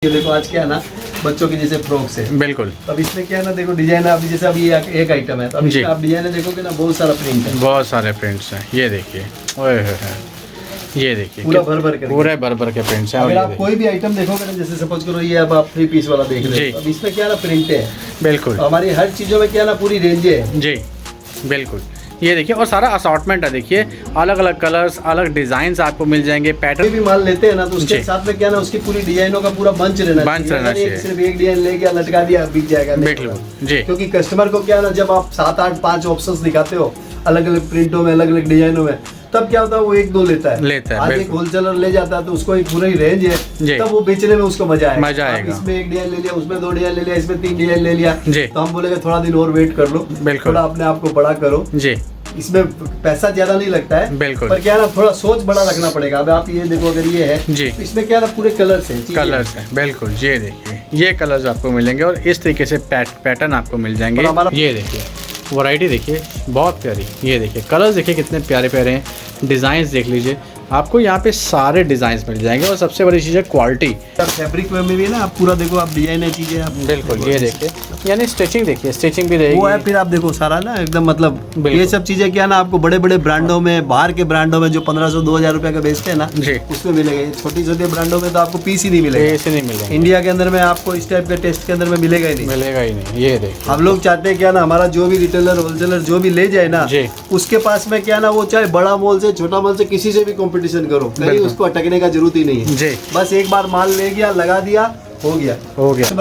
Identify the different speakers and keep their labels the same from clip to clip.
Speaker 1: ये देखो आज क्या है ना, बच्चों की जैसे फ्रॉक्स है।
Speaker 2: बिल्कुल।
Speaker 1: अब इसमें क्या है ना, देखो डिजाइन अभी जैसे अभी एक आइटम है, तो अभी आप डिजाइन देखोगे ना, बहुत सारा प्रिंट है,
Speaker 2: बहुत सारे प्रिंट्स हैं। ये देखिए, ओए ये देखिए
Speaker 1: पूरा भर भर के
Speaker 2: प्रिंट्स हैं।
Speaker 1: अगर आप कोई भी आइटम देखोगे ना, जैसे सपोज करो ये अब आप 3 पीस वाला देख रहे हो, अब इसमें क्या ना प्रिंट है।
Speaker 2: बिल्कुल।
Speaker 1: तो हमारी हर चीजों में क्या ना पूरी रेंज है
Speaker 2: जी। बिल्कुल, ये देखिए, और सारा असॉर्टमेंट है। देखिए अलग अलग कलर्स, अलग डिजाइन आपको मिल जाएंगे। पैटर्न
Speaker 1: भी माल लेते हैं ना, तो उसके साथ में क्या ना, उसकी पूरी डिजाइनों का पूरा बंच रहना चाहिए। सिर्फ एक डिजाइन ले गया, लटका दिया, बिक जाएगा
Speaker 2: जी।
Speaker 1: क्योंकि कस्टमर को क्या ना, जब आप 7, 8, 5 ऑप्शंस दिखाते हो अलग अलग प्रिंटों में, अलग अलग डिजाइनों में, तब क्या होता है वो 1-2 लेता है। आज एक होलसेलर ले जाता है तो उसको एक पूरा ही रेंज है, तब वो बेचने में उसको मजा आएगा। इसमें 1 डिजाइन ले लिया, उसमें 2 डिजाइन ले लिया, इसमें 3 डिजाइन ले लिया, तो हम बोलेंगे थोड़ा दिन और वेट कर लो, थोड़ा अपने आप को बड़ा करो।
Speaker 2: जी।
Speaker 1: इसमें पैसा ज्यादा नहीं लगता है,
Speaker 2: बिल्कुल,
Speaker 1: पर क्या ना थोड़ा सोच बड़ा रखना पड़ेगा। अब आप ये देखो, अगर ये है जी, तो इसमें क्या ना पूरे कलर्स हैं।
Speaker 2: बिल्कुल, ये देखिए, ये कलर्स आपको मिलेंगे और इस तरीके से पैटर्न आपको मिल जाएंगे। ये देखिए वैरायटी, देखिए बहुत प्यारी। ये देखिए कलर्स, देखिए कितने प्यारे प्यारे हैं। डिज़ाइंस देख लीजिए, आपको यहाँ पे सारे डिज़ाइंस मिल जाएंगे। और सबसे बड़ी चीज़ है क्वालिटी।
Speaker 1: फैब्रिक में भी ना आप पूरा देखो, आप डिजाइन है चीज़ें आप
Speaker 2: बिल्कुल। ये देखिए, यानी स्टिचिंग देखिए, स्टिचिंग भी रहेगी।
Speaker 1: वो है, फिर आप देखो सारा ना एकदम, मतलब ये सब चीज़ें क्या ना आपको बड़े बड़े ब्रांडों में, बाहर के ब्रांडों में जो 1500-2000 रुपये का बेचते हैं ना, उसमें मिलेगा। छोटी छोटी ब्रांडों में तो आपको पीस ही नहीं मिलेगा। इंडिया के अंदर में आपको इस टाइप के टेस्ट के अंदर में मिलेगा ही नहीं। ये देखिए, हम लोग चाहते हैं क्या ना, हमारा जो भी रिटेलर होलसेलर जो भी ले जाए ना, उसके पास में क्या ना, वो चाहे बड़ा मॉल से छोटा मॉल से किसी से भी कंपटीशन करो, कहीं उसको अटकने का जरूरत ही नहीं है। बस एक बार माल ले गया, लगा दिया, हो गया।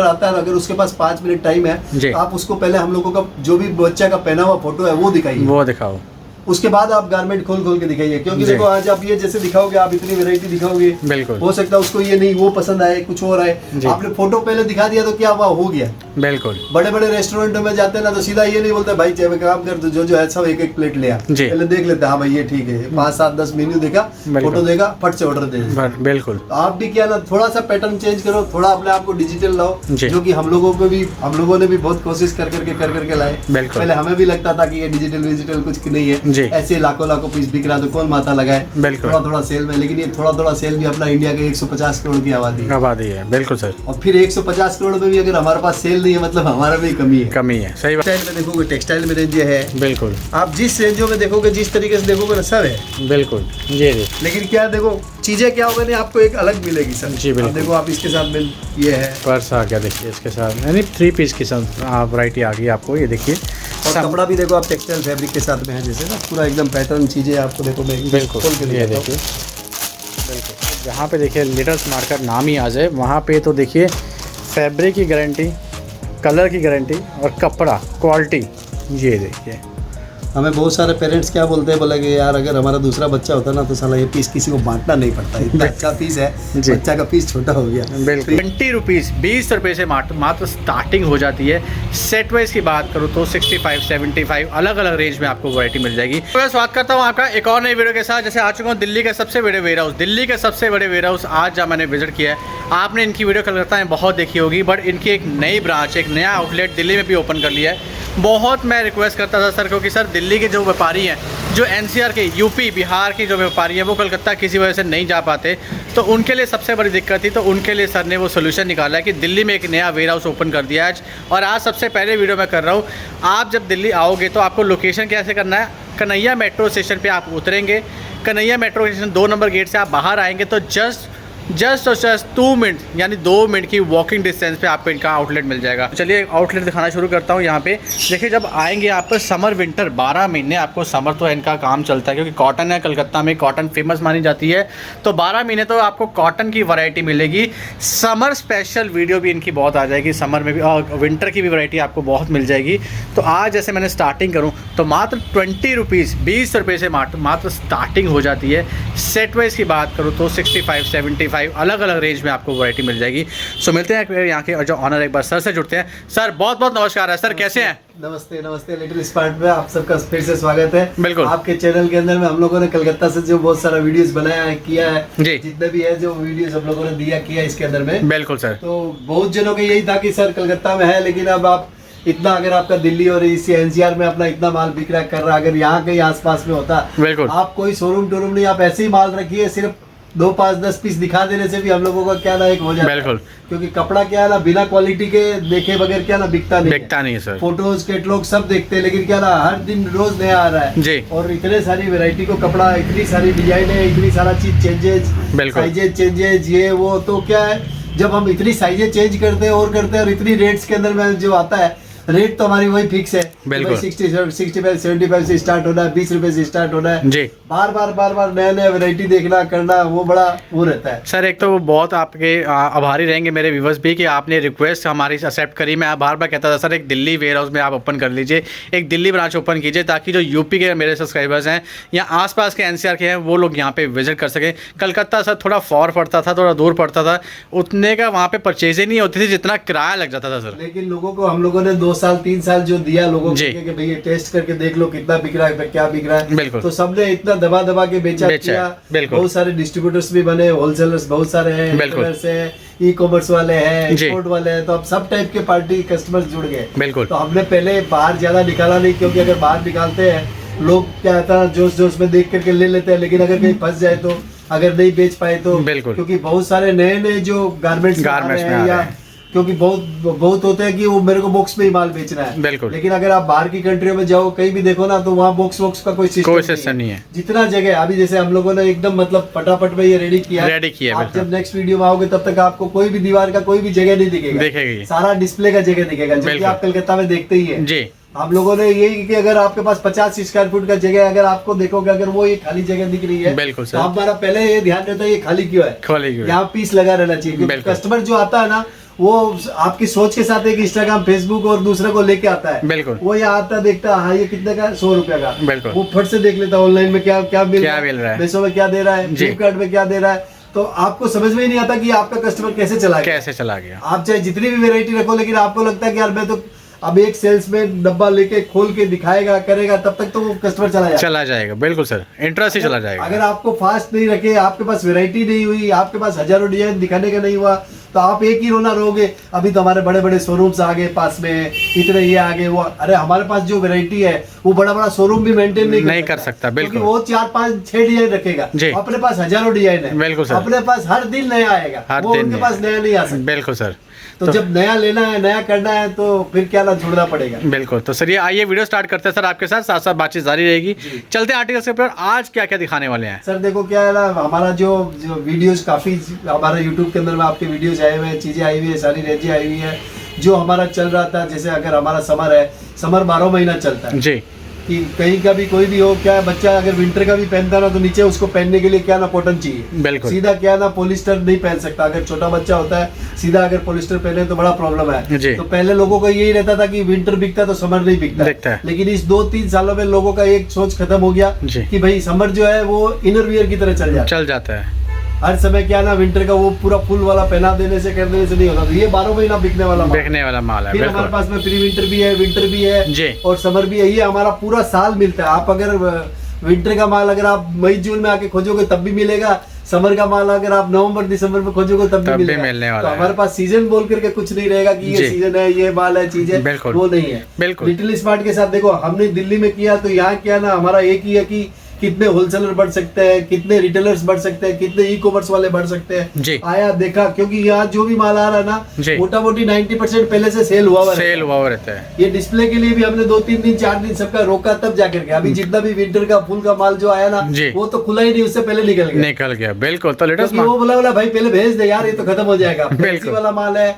Speaker 1: आता है, अगर उसके पास 5 मिनट टाइम है, आप उसको पहले हम लोगों का जो भी बच्चा का पहना हुआ फोटो है वो दिखाइए, वो दिखाओ। उसके बाद आप गारमेंट खोल के दिखाइए, क्योंकि देखो आज आप ये जैसे दिखाओगे, आप इतनी वैरायटी दिखाओगे, बिल्कुल हो सकता है उसको ये नहीं, वो पसंद आए, कुछ और आए। आपने फोटो पहले दिखा दिया तो क्या हुआ, हो गया। बिल्कुल। बड़े बड़े रेस्टोरेंटों में जाते हैं ना, तो सीधा ये नहीं बोलते भाई चाहे काम कर, तो जो है सब एक प्लेट ले आ, पहले देख लेते हैं, हाँ भाई ये ठीक है, 5, 7, 10 मेन्यू देखा, फोटो देखा, फट से ऑर्डर दे। बिल्कुल। आप भी क्या ना, थोड़ा सा पैटर्न चेंज करो, थोड़ा अपने आप को डिजिटल लाओ, जो कि हम लोगों ने भी बहुत कोशिश कर करके लाए। पहले हमें भी लगता था कि ये डिजिटल कुछ नहीं है, ऐसे लाखों पीस बिक रहा, तो कौन माथा लगाए। थोड़ा सेल में, लेकिन ये थोड़ा सेल भी अपना इंडिया के 150 करोड़ की आबादी है। बिल्कुल सर। और फिर 150 करोड़ में भी अगर हमारे पास सेल नहीं है, मतलब हमारा भी कमी है। सही बात। टेक्सटाइल में देखोगे, टेक्सटाइल में रेंज है। बिल्कुल। आप जिस रेंजों में देखोगे, जिस तरीके से देखोगे ना, सब है। बिल्कुल। ये लेकिन क्या देखो, चीजें क्या होगा ना, आपको एक अलग मिलेगी सर। जी बिल्कुल। देखो आप इसके साथ में ये है पर्स आ गया, देखिए इसके साथ यानी 3 पीस की वैरायटी आ गई आपको। ये देखिए, और कपड़ा भी देखो आप टेक्सटाइल फैब्रिक के साथ में है, जैसे ना पूरा एकदम पैटर्न चीजें आपको देखो, मैं बिल्कुल ये देखिए। बिल्कुल, जहाँ पे देखिए लिटल स्मार्ट का नाम ही आ जाए, वहाँ पे तो देखिए फैब्रिक की गारंटी, कलर की गारंटी और कपड़ा क्वालिटी। ये देखिए, हमें बहुत सारे पेरेंट्स क्या बोलते हैं, बोला कि यार अगर हमारा दूसरा बच्चा होता ना, तो साला ये पीस किसी को बांटना नहीं पड़ता, इतना अच्छा पीस है, बच्चा का पीस छोटा हो गया। बिल्कुल। 20 रुपीज़, 20 रुपये से मात्र स्टार्टिंग हो जाती है। सेट वाइज की बात करूँ तो 65, 75 अलग अलग रेंज में आपको वैरायटी मिल जाएगी। तो मैं स्वागत करता हूँ आपका एक और नई वीडियो के साथ। जैसे आ चुका हूँ दिल्ली के सबसे बड़े वेयर हाउस, आज जहाँ मैंने विजिट किया है। आपने इनकी वीडियो कलकत्ता में बहुत देखी होगी, बट इनकी एक नई ब्रांच, एक नया आउटलेट दिल्ली में भी ओपन कर लिया है। बहुत मैं रिक्वेस्ट करता था सर, क्योंकि सर दिल्ली के जो व्यापारी हैं, जो NCR के, यूपी बिहार के जो व्यापारी हैं, वो कलकत्ता किसी वजह से नहीं जा पाते, तो उनके लिए सबसे बड़ी दिक्कत थी। तो उनके लिए सर ने वो सोल्यूशन निकाला है कि दिल्ली में एक नया वेयर हाउस ओपन कर दिया आज। और आज सबसे पहले वीडियो मैं कर रहा हूँ। आप जब दिल्ली आओगे तो आपको लोकेशन कैसे करना है, कन्हैया मेट्रो स्टेशन पर आप उतरेंगे। Kanhaiya metro station 2 number gate से आप बाहर आएंगे तो जस्ट 2 मिनट यानी 2 मिनट की वॉकिंग डिस्टेंस पे आपको इनका आउटलेट मिल जाएगा। चलिए आउटलेट दिखाना शुरू करता हूँ। यहाँ पे देखिए, जब आएंगे आप पर समर विंटर 12 महीने आपको समर तो इनका काम चलता है, क्योंकि कॉटन है, कलकत्ता में कॉटन फेमस मानी जाती है, तो 12 महीने तो आपको कॉटन की वैरायटी मिलेगी। समर स्पेशल वीडियो भी इनकी बहुत आ जाएगी, समर में भी, और विंटर की भी वैरायटी आपको बहुत मिल जाएगी। तो आज जैसे मैंने स्टार्टिंग करूँ तो मात्र 20 रुपीज़, 20 रुपये से मात्र स्टार्टिंग हो जाती है। सेट वाइज की बात करूँ तो 65, 75 अलग अलग रेंज में आपको वैरायटी मिल जाएगी। सो मिलते हैं यहाँ के जो ऑनर, एक बार सर से जुड़ते हैं। सर बहुत बहुत नमस्कार है सर, कैसे हैं? नमस्ते लिटिल स्मार्ट में आप सबका फिर से स्वागत है। बिल्कुल। आपके चैनल के अंदर में हम लोगों ने कलकत्ता से जो बहुत सारा वीडियोस बनाया है, किया है, जितने भी है जो वीडियोस हम लोगों ने किया इसके अंदर में। बिल्कुल सर। तो बहुत जनों का यही था कि सर कलकत्ता में है, लेकिन अब आप इतना, अगर आपका दिल्ली और इसी NCR में अपना इतना माल बिक रहा कर रहा, अगर यहाँ कहीं आसपास में होता, बिल्कुल, आप कोई शोरूम नहीं, आप ऐसे ही माल रखिए, सिर्फ 2, 5, 10 पीस दिखा देने से भी हम लोगों का क्या ना एक हो जाता है।
Speaker 2: बिल्कुल,
Speaker 1: क्योंकि कपड़ा क्या है ना बिना क्वालिटी के देखे बगैर क्या ना बिकता नहीं
Speaker 2: है सर।
Speaker 1: फोटोज कैटलॉग सब देखते हैं, लेकिन क्या ना हर दिन रोज नया आ रहा है
Speaker 2: जी।
Speaker 1: और इतने सारी वैरायटी को कपड़ा, इतनी सारी डिजाइन है, इतनी सारा चीज चेंजेज, साइजेज चेंजेज, ये वो, तो क्या है जब हम इतनी साइजेज चेंज करते हैं और इतनी रेट्स के अंदर में जो आता है, रेट तो हमारी वही फिक्स है, 65, 75 से स्टार्ट होना है, 20 रुपए से स्टार्ट होना है जी। बार बार नया वैरायटी देखना करना, वो बड़ा वो रहता है
Speaker 2: सर। एक तो वो बहुत आपके आभारी रहेंगे मेरे व्यूवर्स भी कि आपने रिक्वेस्ट हमारी एक्सेप्ट करी। मैं बार कहता था सर एक दिल्ली वेयर हाउस में आप ओपन कर लीजिए, एक दिल्ली ब्रांच ओपन कीजिए, ताकि जो यूपी के मेरे सब्सक्राइबर्स हैं या आसपास के एनसीआर के हैं वो लोग यहाँ पे विजिट कर सकें। कलकत्ता सर थोड़ा फॉर पड़ता था, थोड़ा दूर पड़ता था, उतने का वहाँ पे परचेज ही नहीं होती थी जितना किराया लग जाता था सर।
Speaker 1: लेकिन लोगों को हम लोगों ने 2 साल 3 साल जो दिया लोगों को कि भैया टेस्ट करके देख लो कितना बिक रहा है, क्या बिक रहा है,
Speaker 2: बिल्कुल।
Speaker 1: तो सबने इतना दबा के बेचा किया। बहुत सारे डिस्ट्रीब्यूटर्स भी बने, होलसेलर्स बहुत सारे हैं, रिटेलर्स हैं, ई कॉमर्स वाले हैं, एक्सपोर्ट वाले हैं, तो अब सब टाइप के पार्टी कस्टमर्स जुड़ गए। बिल्कुल। तो हमने पहले बाहर ज्यादा निकाला नहीं, क्योंकि अगर बाहर निकालते हैं लोग क्या था जोश में देख करके ले लेते हैं, लेकिन अगर कहीं फंस जाए तो, अगर नहीं बेच पाए तो, क्योंकि बहुत सारे नए जो गारमेंट्स में या क्योंकि बहुत होते हैं कि वो मेरे को बॉक्स में ही माल बेचना है, बिल्कुल। लेकिन अगर आप बाहर की कंट्रियों में जाओ कहीं भी देखो ना, तो वहाँ बॉक्स का कोई सिस्टम नहीं है। जितना जगह अभी जैसे हम लोगों ने एकदम मतलब फटाफट में ये रेडी किया। आप जब नेक्स्ट वीडियो में आओगे तब तक आपको कोई भी दीवार का कोई भी जगह नहीं दिखेगा, सारा डिस्प्ले का जगह दिखेगा, जो कि आप कलकत्ता में देखते ही है जी। हम लोगों ने यही कि अगर आपके पास 50 स्क्वायर फुट का जगह, अगर आपको देखोगे अगर वो ये खाली जगह दिख रही है, बिल्कुल सर, तो हमारा पहले ये ध्यान रहता है ये खाली क्यों है, यहाँ पीस लगा रहना चाहिए। कस्टमर जो आता है ना, वो आपकी सोच के साथ एक इंस्टाग्राम, फेसबुक और दूसरे को लेके आता है, बिल्कुल। वो यहाँ आता देखता है, हाँ ये कितने का, 100 रुपए का, बिल्कुल। वो फट से देख लेता ऑनलाइन में क्या मिल रहा है, मीशो में क्या दे रहा है, फ्लिपकार्ट में क्या दे रहा है, तो आपको समझ में ही नहीं आता कि आपका कस्टमर कैसे चला गया। आप चाहे जितनी भी वेरायटी रखो, लेकिन आपको लगता है कि यार मैं तो अब एक सेल्स में डब्बा लेके खोल के दिखाएगा करेगा, तब तक तो वो कस्टमर चला जाएगा। बिल्कुल सर, इंटरेस्ट ही चला जाएगा। अगर आपको फास्ट नहीं रखे, आपके पास वैरायटी नहीं हुई, आपके पास हजारों डिजाइन दिखाने का नहीं हुआ, तो आप एक ही रोना रोगे। अभी तो हमारे बड़े बड़े शोरूम्स आ गए पास में, इतने ये आ गए वो, अरे हमारे पास जो वैरायटी है वो बड़ा शोरूम भी मेंटेन नहीं कर सकता, बिल्कुल। वो 4, 5, 6 डिजाइन रखेगा, अपने पास हजारों डिजाइन है, बिल्कुल सर। अपने पास हर दिन नया आएगा, वो उनके पास नया नहीं आ सकता, बिल्कुल सर। तो जब नया लेना है, नया करना है, तो फिर क्या ना जुड़ना पड़ेगा, बिल्कुल। तो सर ये आइए वीडियो स्टार्ट करते हैं सर आपके साथ साथ बातचीत जारी रहेगी। चलते हैं आर्टिकल्स के ऊपर, आज क्या क्या दिखाने वाले हैं सर। देखो क्या है ना, हमारा जो वीडियोस काफी हमारा यूट्यूब के अंदर में आपके वीडियोस आए हुए हैं, चीजें आई हुई है, सारी रेंजें आई हुई है, जो हमारा चल रहा था। जैसे अगर हमारा समर है, समर 12 महीना चलता है जी, कि कहीं का भी कोई भी हो, क्या बच्चा अगर विंटर का भी पहनता ना, तो नीचे उसको पहनने के लिए क्या ना कॉटन चाहिए, बिल्कुल। सीधा क्या ना पॉलिस्टर नहीं पहन सकता, अगर छोटा बच्चा होता है सीधा अगर पॉलिस्टर पहने तो बड़ा प्रॉब्लम है। तो पहले लोगों का यही रहता था कि विंटर बिकता तो समर नहीं बिकता, लेकिन इस 2-3 सालों में लोगों का एक सोच खत्म हो गया कि भाई समर जो है वो इनर वियर की तरह चल जाता है। हर समय क्या ना विंटर का वो पूरा फुल वाला पहना देने से कर देने से नहीं होता, तो ये 12 महीना बिकने वाला माल है। फिर हमारे पास में प्री विंटर भी है, विंटर भी है और समर भी है, ये हमारा पूरा साल मिलता है। आप अगर विंटर का माल अगर आप मई जून में आके खोजोगे तब भी मिलेगा, समर का माल अगर आप नवंबर दिसंबर में खोजोगे तब भी मिलेगा। तो हमारे पास सीजन बोल करके कुछ नहीं रहेगा कि ये सीजन है, ये माल है, चीज है, वो नहीं है। बिल्कुल लिटिल स्मार्ट के साथ देखो हमने दिल्ली में किया, तो यहाँ क्या ना हमारा एक ही है कि कितने होलसेलर बढ़ सकते हैं, कितने रिटेलर्स बढ़ सकते हैं, कितने ई कॉमर्स वाले बढ़ सकते हैं। आया देखा, क्योंकि यहाँ जो भी माल आ रहा है ना, मोटा मोटी 90% पहले से सेल हुआ रहता है। ये डिस्प्ले के लिए भी हमने 2-3 दिन 4 दिन सबका रोका, तब जाकर के अभी जितना भी विंटर का फुल का माल जो आया ना, वो तो खुला ही नहीं, उससे पहले निकल गया। बिल्कुल। तो लेटेस्ट वो बोला भाई पहले भेज दे यार, ये तो खत्म हो जाएगा। फैंसी वाला माल है,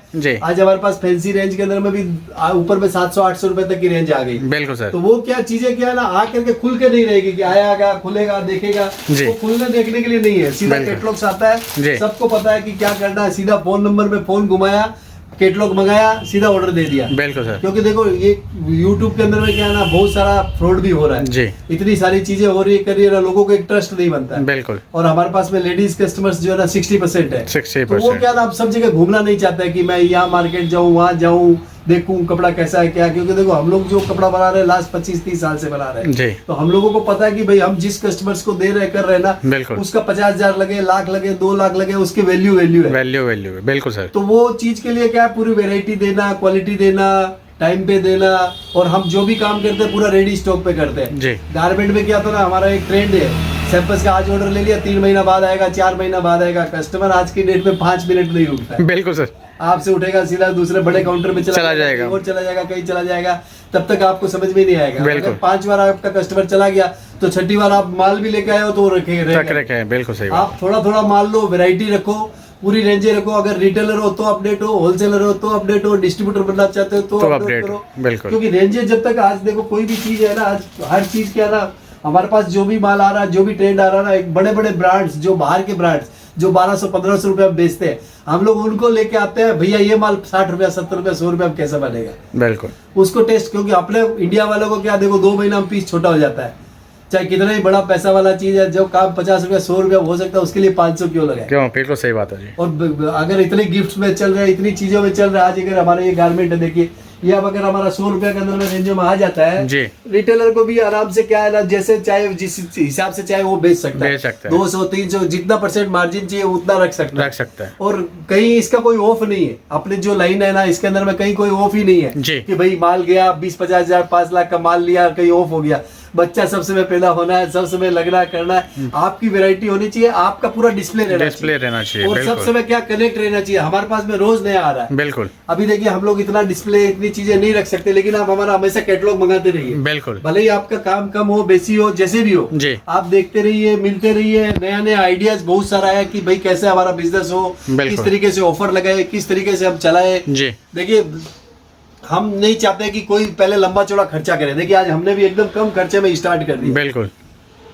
Speaker 1: आज हमारे पास फैंसी रेंज के अंदर में भी ऊपर में 700-800 रुपए तक की रेंज आ गई। बिल्कुल सर। तो वो क्या चीजें क्या ना आकर के खुल के नहीं रहेगी कि आया खुलेगा देखेगा, वो खुलने देखने के लिए नहीं है, सीधा कैटलॉग्स आता है, सबको पता है कि क्या करना है, सीधा फोन नंबर में फोन घुमाया, कैटलॉग मंगाया, सीधा ऑर्डर दे दिया। बिल्कुल सर। क्योंकि देखो ये YouTube के अंदर में क्या है ना, बहुत सारा फ्रॉड भी हो रहा है जी, इतनी सारी चीजें हो रही है, कर रही है, लोगों को एक ट्रस्ट नहीं बनता है। बिल्कुल। और हमारे पास में लेडीज कस्टमर्स जो है ना 60% है, 60%। तो वो क्या ना, अब सब जगह घूमना नहीं चाहता है कि मैं यहाँ मार्केट जाऊँ, वहाँ जाऊँ, देखूं कपड़ा कैसा है क्या, क्योंकि देखो हम लोग जो कपड़ा बना रहे हैं लास्ट 25-30 साल से बना रहे हैं, तो हम लोगों को पता है कि भाई हम जिस कस्टमर्स को दे रहे कर रहे ना, उसका 50,000 लगे, लाख लगे, 2 लाख लगे, उसकी वैल्यू है। बिल्कुल सर। तो वो चीज के लिए क्या है, पूरी वेरायटी देना, क्वालिटी देना, टाइम पे देना, और हम जो भी काम करते हैं पूरा रेडी स्टॉक पे करते हैं। गारमेंट में क्या था ना, हमारा एक ट्रेंड है सैंपल्स का आज ऑर्डर ले लिया, 3 महीना बाद आएगा, 4 महीना बाद आएगा। कस्टमर आज की डेट में 5 मिनट नहीं उठता है।
Speaker 2: बिल्कुल सर,
Speaker 1: आपसे उठेगा सीधा दूसरे बड़े काउंटर पे चला जाएगा और चला जाएगा, कहीं चला जाएगा, तब तक आपको समझ में नहीं आएगा। अगर 5 बार आपका कस्टमर चला गया तो 6ठी बार आप माल भी लेके आए हो तो रखे हैं। बिल्कुल सही। आप थोड़ा थोड़ा माल लो, वैरायटी रखो, पूरी रेंजे रखो। अगर रिटेलर हो तो अपडेट हो, होलसेलर हो तो अपडेट हो, डिस्ट्रीब्यूटर बनना चाहते हो तो अपडेट करो।
Speaker 2: बिल्कुल,
Speaker 1: क्योंकि रेंजे जब तक, आज देखो कोई भी चीज है ना, आज हर चीज क्या ना, हमारे पास जो भी माल आ रहा है, जो भी ट्रेंड आ रहा है ना, एक बड़े बड़े ब्रांड्स, जो बाहर के ब्रांड्स जो 1200-1500 रुपए बेचते हैं, हम लोग उनको लेके आते हैं, भैया ये माल 60 रुपया, 70 रुपया, 100 रुपया कैसे बनेगा।
Speaker 2: बिल्कुल,
Speaker 1: उसको टेस्ट, क्योंकि अपने इंडिया वालों को क्या, देखो 2 महीना में पीस छोटा हो जाता है, चाहे कितना ही बड़ा पैसा वाला चीज है, जो काम 50 रुपया 100 रुपया हो सकता है, उसके लिए 500 क्यों लगाए।
Speaker 2: क्यों, बिल्कुल सही बात है जी।
Speaker 1: और अगर इतने गिफ्ट में चल रहे हैं, इतनी चीजों में चल रहा है, आज अगर हमारे ये गारमेंट है, देखिए ये अब अगर हमारा 100 रुपया के अंदर में रेंज में आ जाता है जी, रिटेलर को भी आराम से क्या है ना, जैसे चाहे जिस हिसाब से चाहे वो बेच सकता है। 200 300 जितना % मार्जिन चाहिए उतना रख सकता है। और कहीं इसका कोई ऑफ नहीं है, अपने जो लाइन है ना, इसके अंदर में कहीं कोई ऑफ ही नहीं है कि भाई माल गया 20-50 हजार 5 लाख का माल लिया, कहीं ऑफ हो गया। बच्चा सब समय पैदा होना है, सब समय लगना करना है, आपकी वैरायटी होनी चाहिए, आपका पूरा डिस्प्ले रहना चाहिए और सब समय क्या कनेक्ट रहना चाहिए। हमारे पास में रोज नया आ रहा है। बिल्कुल, अभी देखिए हम लोग इतना डिस्प्ले, इतनी चीजें नहीं रख सकते, लेकिन आप हमारा हमेशा कैटलॉग मंगाते रहिए। बिल्कुल, भले ही आपका काम कम हो, बेसी हो, जैसे भी हो, आप देखते रहिए, मिलते रहिए। नया नया आइडियाज बहुत सारा है कि भाई कैसे हमारा बिजनेस हो, किस तरीके से ऑफर लगाए, किस तरीके से हम चलाए। देखिए हम नहीं चाहते कि कोई पहले लंबा चौड़ा खर्चा करे। देखिए आज हमने भी एकदम कम खर्चे में स्टार्ट कर दिया। बिल्कुल,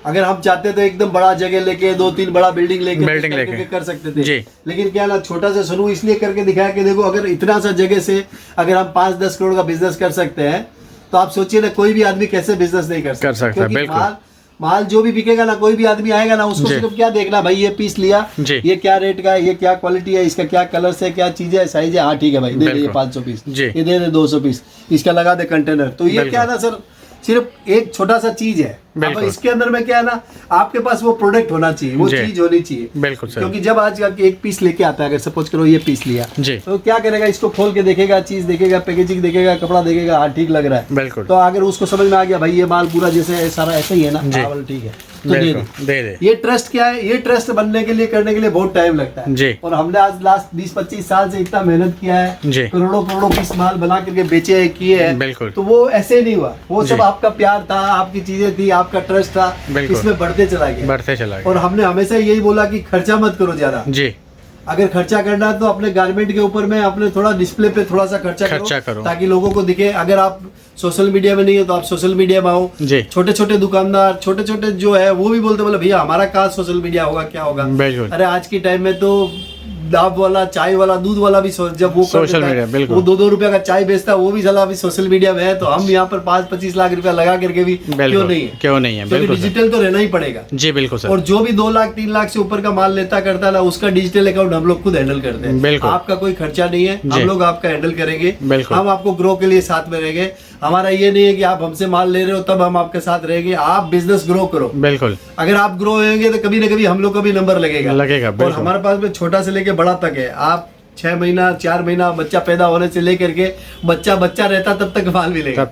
Speaker 1: अगर हम चाहते तो एकदम बड़ा जगह लेके 2-3 बड़ा बिल्डिंग लेके कर सकते थे जी। लेकिन क्या ना, छोटा सा शुरू इसलिए करके दिखाया कि देखो अगर इतना सा जगह से अगर हम 5-10 करोड़ का बिजनेस कर सकते हैं, तो आप सोचिए ना कोई भी आदमी कैसे बिजनेस नहीं कर सकता। बिल्कुल, माल जो भी बिकेगा ना, कोई भी आदमी आएगा ना, उसको सिर्फ क्या देखना, भाई ये पीस लिया, ये क्या रेट का है, ये क्या क्वालिटी है, इसका क्या कलर है, क्या चीज है, साइज है, हाँ ठीक है भाई दे दे 500 पीस, ये दे दे 200 पीस, इसका लगा दे कंटेनर। तो ये क्या ना सर, सिर्फ एक छोटा सा चीज है। अब इसके अंदर में क्या है ना, आपके पास वो प्रोडक्ट होना चाहिए, वो चीज होनी चाहिए। बिल्कुल, क्योंकि जब आज एक पीस लेके आता है, अगर सपोज करो ये पीस लिया, तो क्या करेगा, इसको खोल के देखेगा, चीज देखेगा, पैकेजिंग देखेगा, कपड़ा देखेगा, हाँ ठीक लग रहा है। बिल्कुल, तो अगर उसको समझ में आ गया भाई ये माल पूरा जैसे सारा ऐसा ही है ना, ठीक है, तो दे। ये ट्रस्ट क्या है, ये ट्रस्ट बनने के लिए, करने के लिए बहुत टाइम लगता है। और हमने आज लास्ट 20-25 साल से इतना मेहनत किया है, करोड़ों पीस माल बना करके बेचे है, किए हैं। तो वो ऐसे नहीं हुआ, वो सब आपका प्यार था, आपकी चीजें थी, आपका ट्रस्ट था, इसमें बढ़ते चला गया। और हमने हमेशा यही बोला कि खर्चा मत करो ज्यादा जी। अगर खर्चा करना है तो अपने गारमेंट के ऊपर में अपने थोड़ा डिस्प्ले पे थोड़ा सा खर्चा करो ताकि लोगों को दिखे। अगर आप सोशल मीडिया में नहीं हो तो आप सोशल मीडिया में आओ। छोटे छोटे दुकानदार, छोटे छोटे जो है वो भी बोलते बोले भैया हमारा कहाँ सोशल मीडिया होगा, क्या होगा। अरे आज के टाइम में तो दाब वाला, चाय वाला, दूध वाला भी जब वो सोशल मीडिया, वो 2-2 रुपया का चाय बेचता है, वो भी साला अभी सोशल मीडिया में है। तो हम यहाँ पर 5-25 लाख रुपया लगा करके भी क्यों नहीं है। डिजिटल तो रहना ही पड़ेगा जी। बिल्कुल सर। और जो भी 2 लाख 3 लाख से ऊपर का माल लेता करता ना, उसका डिजिटल अकाउंट हम लोग खुद हैंडल करते हैं। आपका कोई खर्चा नहीं है, हम लोग आपका हैंडल करेंगे। हम आपको ग्रो के लिए साथ में रहेंगे। हमारा ये नहीं है कि आप हमसे माल ले रहे हो तब हम आपके साथ रहेंगे। आप बिजनेस ग्रो करो। बिल्कुल, अगर आप ग्रो होंगे तो कभी ना कभी हम लोग का भी नंबर लगेगा। और हमारे पास में छोटा से लेके बड़ा तक है। आप 6 महीना 4 महीना बच्चा पैदा होने से लेकर के बच्चा रहता तब तक माल मिलेगा,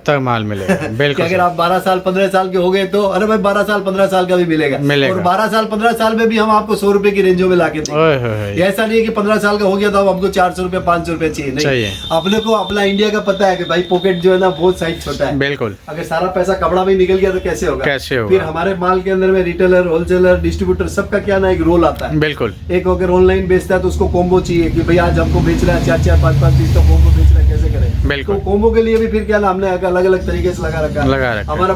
Speaker 1: बिल्कुल। अगर आप 12 साल 15 साल के हो गए तो अरे भाई 12 साल 15 साल का भी मिलेगा। और 12 साल 15 साल में भी हम आपको 100 रुपए की रेंजों में लाके देंगे। ऐसा नहीं है कि 15 साल का हो गया तो अब हमको 400 रुपए 500 रुपए चाहिए, नहीं। अपने को अपना इंडिया का पता है कि भाई पॉकेट जो है ना बहुत साइज छोटा है। बिल्कुल, अगर सारा पैसा कपड़ा में निकल गया तो कैसे होगा। फिर हमारे माल के अंदर में रिटेलर, होलसेलर, डिस्ट्रीब्यूटर सबका क्या ना एक रोल आता है। बिल्कुल, एक अगर ऑनलाइन बेचता है तो उसको कॉम्बो चाहिए कि भाई आज हमको बेच रहा है 4-4 5-5 पीस का कॉम्बो बेच रहा है, कैसे करें। बिल्कुल, तो कॉम्बो के लिए भी फिर क्या ना हमने अलग अलग तरीके से लगा रखा। हमारा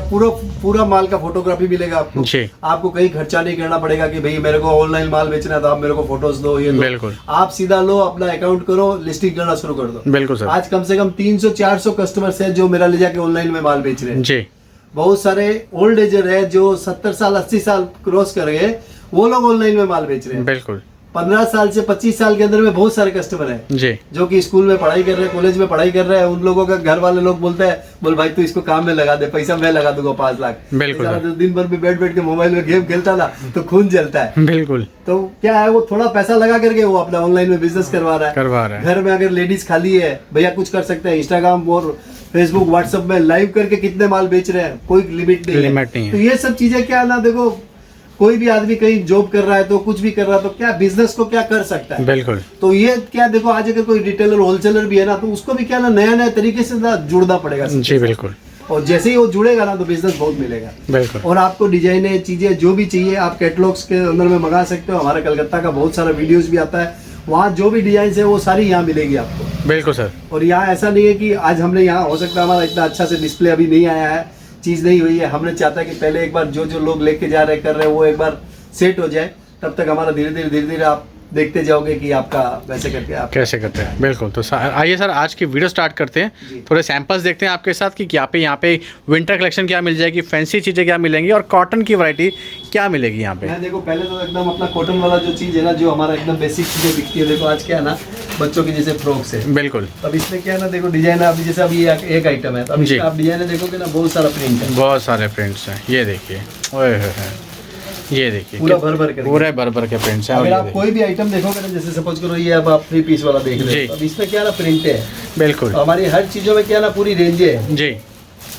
Speaker 1: पूरा माल का फोटोग्राफी मिलेगा आपको। आपको कहीं खर्चा नहीं करना पड़ेगा कि भाई मेरे को ऑनलाइन माल बेचना है तो आप मेरे को फोटोज दो, ये दो। बिल्कुल, आप सीधा लो, अपना अकाउंट करो, लिस्टिंग करना शुरू कर दो। बिल्कुल सर। आज कम से कम 300-400 कस्टमर्स है जो मेरा ले जाके ऑनलाइन में माल बेच रहे हैं जी। बहुत सारे ओल्ड एजर है जो 70 साल 80 साल क्रॉस कर गए, वो लोग ऑनलाइन में माल बेच रहे हैं। बिल्कुल, 15 साल से 25 साल के अंदर में बहुत सारे कस्टमर हैं जी, जो कि स्कूल में पढ़ाई कर रहे हैं, कॉलेज में पढ़ाई कर रहे हैं। उन लोगों का घर वाले लोग बोलते हैं बोल भाई तू इसको काम में लगा दे, पैसा मैं लगा दूंगा 5 लाख। बिल्कुल, दिन भर भी बैठ के मोबाइल में गेम खेलता ना तो खून जलता है। बिल्कुल, तो क्या है वो थोड़ा पैसा लगा करके वो अपना ऑनलाइन में बिजनेस करवा रहा है। घर में अगर लेडीज खाली है, भैया कुछ कर सकते हैं। इंस्टाग्राम और फेसबुक व्हाट्सएप में लाइव करके कितने माल बेच रहे हैं, कोई लिमिट नहीं है। तो ये सब चीजें क्या ना देखो कोई भी आदमी कहीं जॉब कर रहा है तो कुछ भी कर रहा है तो क्या बिजनेस को क्या कर सकता है।
Speaker 2: बिल्कुल।
Speaker 1: तो ये क्या देखो, आज अगर कोई रिटेलर होलसेलर भी है ना, तो उसको भी क्या ना नया नया तरीके से ना जुड़ना पड़ेगा।
Speaker 2: जी बिल्कुल।
Speaker 1: और जैसे ही वो जुड़ेगा ना तो बिजनेस बहुत मिलेगा।
Speaker 2: बिल्कुल।
Speaker 1: और आपको डिजाइने चीजें जो भी चाहिए आप कैटलॉग्स के अंदर में मंगा सकते हो। हमारा कलकत्ता का बहुत सारा वीडियोस भी आता है, वहाँ जो भी डिजाइन है वो सारी यहाँ मिलेगी आपको।
Speaker 2: बिल्कुल सर।
Speaker 1: और यहाँ ऐसा नहीं है कि आज हमने यहाँ, हो सकता है हमारा इतना अच्छा से डिस्प्ले अभी नहीं आया है, चीज़ नहीं हुई है, हमने चाहता है कि पहले एक बार जो जो लोग लेके जा रहे कर रहे हैं वो एक बार सेट हो जाए, तब तक हमारा धीरे धीरे आप देखते जाओगे कि आपका वैसे करके आप
Speaker 2: कैसे करते हैं। बिल्कुल। तो आइए सर आज की वीडियो स्टार्ट करते हैं, थोड़े सैंपल्स देखते हैं आपके साथ कि यहाँ पे विंटर कलेक्शन क्या मिल जाएगी, फैंसी चीज़ें क्या मिलेंगी और कॉटन की वैरायटी क्या मिलेगी यहाँ पे।
Speaker 1: मैं देखो पहले तो एकदम अपना कॉटन वाला जो चीज़ है ना, जो हमारा एकदम बेसिक चीज़ें दिखती है, देखो आज क्या है ना, बच्चों की जैसे फ्रॉक्स है।
Speaker 2: बिल्कुल।
Speaker 1: अब इसमें क्या है ना, देखो डिजाइन अभी जैसे अभी एक आइटम है, तो अभी आप डिजाइन देखोगे ना, बहुत सारा प्रिंट है,
Speaker 2: बहुत सारे प्रिंट्स हैं। ये देखिए, ओए ये देखिए
Speaker 1: पूरा भर भर
Speaker 2: के प्रिंट्स हैं।
Speaker 1: अगर आप कोई भी आइटम देखोगे ना, जैसे सपोज करो ये अब आप 3 पीस वाला देख रहे हो, अब इसमें क्या ना प्रिंट है।
Speaker 2: बिल्कुल।
Speaker 1: हमारी हर चीज़ों में क्या ना पूरी रेंज है।
Speaker 2: जी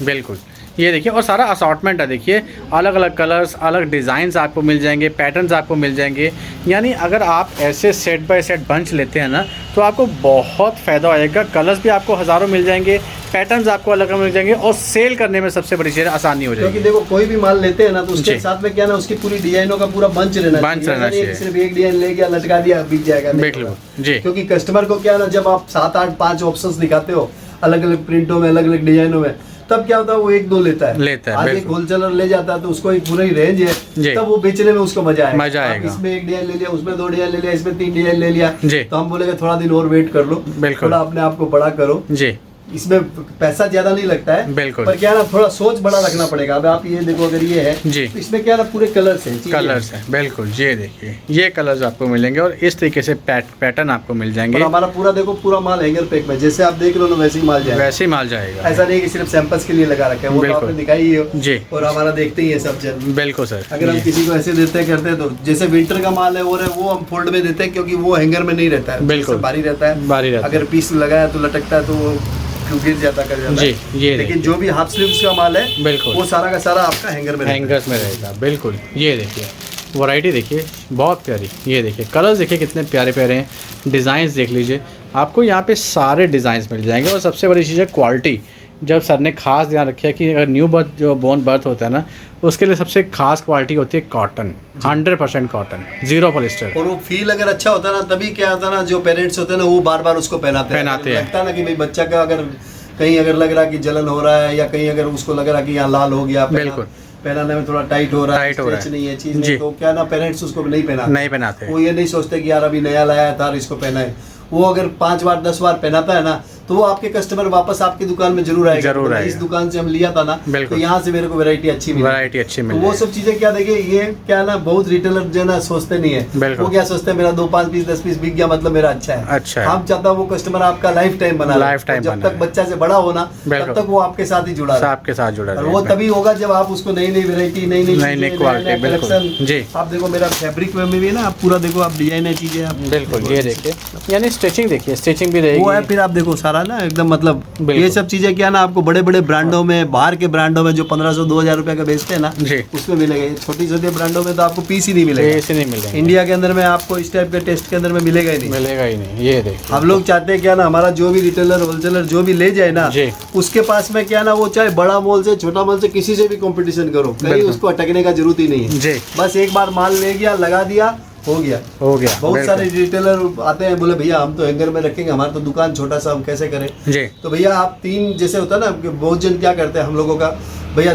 Speaker 2: बिल्कुल। ये देखिए, और सारा असॉर्टमेंट है। देखिए अलग अलग कलर्स, अलग डिज़ाइंस आपको मिल जाएंगे, पैटर्न्स आपको मिल जाएंगे। यानी अगर आप ऐसे सेट बाय सेट बंच लेते हैं ना, तो आपको बहुत फ़ायदा आएगा। कलर्स भी आपको हज़ारों मिल जाएंगे, पैटर्न्स आपको अलग अलग मिल जाएंगे, और सेल करने में सबसे बड़ी चीज़ आसानी हो जाएगी।
Speaker 1: क्योंकि देखो कोई भी माल लेते हैं ना, तो उसके साथ में क्या ना, उसकी पूरी डिजाइनों का पूरा बंच रहना चाहिए। सिर्फ एक डिजाइन ले गया, लटका दिया, बिक जाएगा, बिल्कुल जी। क्योंकि कस्टमर को क्या ना, जब आप 7, 8, 5 ऑप्शंस दिखाते हो अलग अलग प्रिंटों में, अलग अलग डिजाइनों में, तब क्या होता है वो 1-2 लेता है। आज एक होलसेलर ले जाता है तो उसको एक पूरी रेंज है, तब वो बेचने में उसको मजा आएगा। इसमें एक डिजाइन ले लिया, उसमें 2 डिजाइन ले लिया, इसमें 3 डिजाइन ले लिया, तो हम बोलेंगे थोड़ा दिन और वेट कर लो, थोड़ा अपने आप को बड़ा करो जी। इसमें पैसा ज्यादा नहीं लगता है, बिल्कुल, पर क्या ना थोड़ा सोच बड़ा रखना पड़ेगा। अब आप ये देखो, अगर ये है जी, तो इसमें क्या ना पूरे कलर्स हैं, बिल्कुल। ये देखिए, ये कलर्स आपको मिलेंगे और इस तरीके से पैटर्न आपको मिल जाएंगे। और हमारा पूरा देखो, पूरा माल हैंगर पैक में, जैसे आप देख रहे हो वैसे ही माल जाएगा, वैसे ही माल जाएगा। ऐसा नहीं कि सिर्फ सैंपल्स के लिए लगा रखे हैं, वो तो आपने दिखाई ही हो जी। और हमारा देखते ही है सब जन, बिल्कुल सर। अगर हम किसी को ऐसे देते करते तो, जैसे विंटर का माल है वो हम फोल्ड में देते हैं, क्योंकि वो हैंगर में नहीं रहता है, बिल्कुल भारी रहता है। अगर पीस लगाया तो लटकता है, तो वो गिर जाता कर जाता है जी। लेकिन जो भी हाफ स्लीव्स का माल है, बिल्कुल, वो सारा का सारा आपका हैंगर्स में रहेगा, बिल्कुल। ये देखिए वैरायटी, देखिए बहुत प्यारी। ये देखिए कलर्स, देखिए कितने प्यारे प्यारे हैं, डिज़ाइंस देख लीजिए, आपको यहाँ पे सारे डिज़ाइंस मिल जाएंगे। और सबसे बड़ी चीज़ है क्वालिटी। जब सर ने खास ध्यान रखा है कि अगर न्यू बर्थ जो बोर्न बर्थ होता है ना, उसके लिए सबसे खास क्वालिटी होती है कॉटन, 100% कॉटन, 0 पॉलिस्टर। और वो फील अगर अच्छा होता है ना, तभी क्या होता है ना, जो पेरेंट्स होते हैं ना, वो बार बार उसको पहनाते हैं। लगता है ना कि भाई बच्चा का अगर कहीं अगर लग रहा कि जलन हो रहा है, या कहीं अगर उसको लग रहा कि यहाँ लाल हो गया, बिल्कुल पहनाने में थोड़ा टाइट हो रहा है, नहीं है चीज नहीं, तो क्या ना पेरेंट्स उसको नहीं पहनाते। वो ये नहीं सोचते कि यार अभी नया लाया था इसको पहना है। वो अगर 5 बार 10 बार पहनाता है ना, तो वो आपके कस्टमर वापस आपकी दुकान में जरूर आएगा। इस दुकान से हम लिया था ना, तो यहाँ से मेरे को वैरायटी अच्छी मिली। तो वो सब चीजें क्या देखिए, ये क्या ना, बहुत रिटेलर जो ना सोचते नहीं है। वो क्या सोचते हैं, मेरा 2, 5 पीस 10 पीस बिक गया मतलब मेरा अच्छा है। हम चाहता हूँ वो कस्टमर आपका लाइफ टाइम बना, जब तक बच्चा से बड़ा होना, तब तक वो आपके साथ ही जुड़ा है। वो तभी होगा जब आप उसको नई नई वेरायटी, नई क्वालिटी। आप देखो मेरा फैब्रिक में भी ना, आप पूरा देखो, आप डिजाइन है चीजें, बिल्कुल। ये देखिए, यानी स्टिचिंग देखिए, स्टिचिंग भी रहेगी, वो है। फिर आप देखो सारा ना एकदम मतलब ये सब चीजें क्या ना, आपको बड़े बड़े ब्रांडों में, बाहर के ब्रांडों में जो 1500-2000 रुपए का बेचते हैं ना, उसमें मिलेगा। छोटी छोटी ब्रांडों में तो आपको पीस ही नहीं मिलेगा। इंडिया के अंदर में आपको इस टाइप के टेस्ट के अंदर में मिलेगा ही नहीं। ये देखो, हम लोग चाहते हैं क्या ना, हमारा जो भी रिटेलर होलसेलर जो भी ले जाए ना, उसके पास में क्या ना, वो चाहे बड़ा मॉल से, छोटा मॉल से, किसी से भी कंपटीशन करो, कहीं उसको अटकने का जरूरत ही नहीं है। बस एक बार माल ले गया, लगा दिया, हो गया। बहुत सारे रिटेलर आते हैं, बोले भैया हम तो हैंगर में रखेंगे, हमारा तो दुकान छोटा सा, हम कैसे करें जी। तो भैया आप 3, जैसे होता है ना, बहुत जन क्या करते हैं हम लोगों का, भैया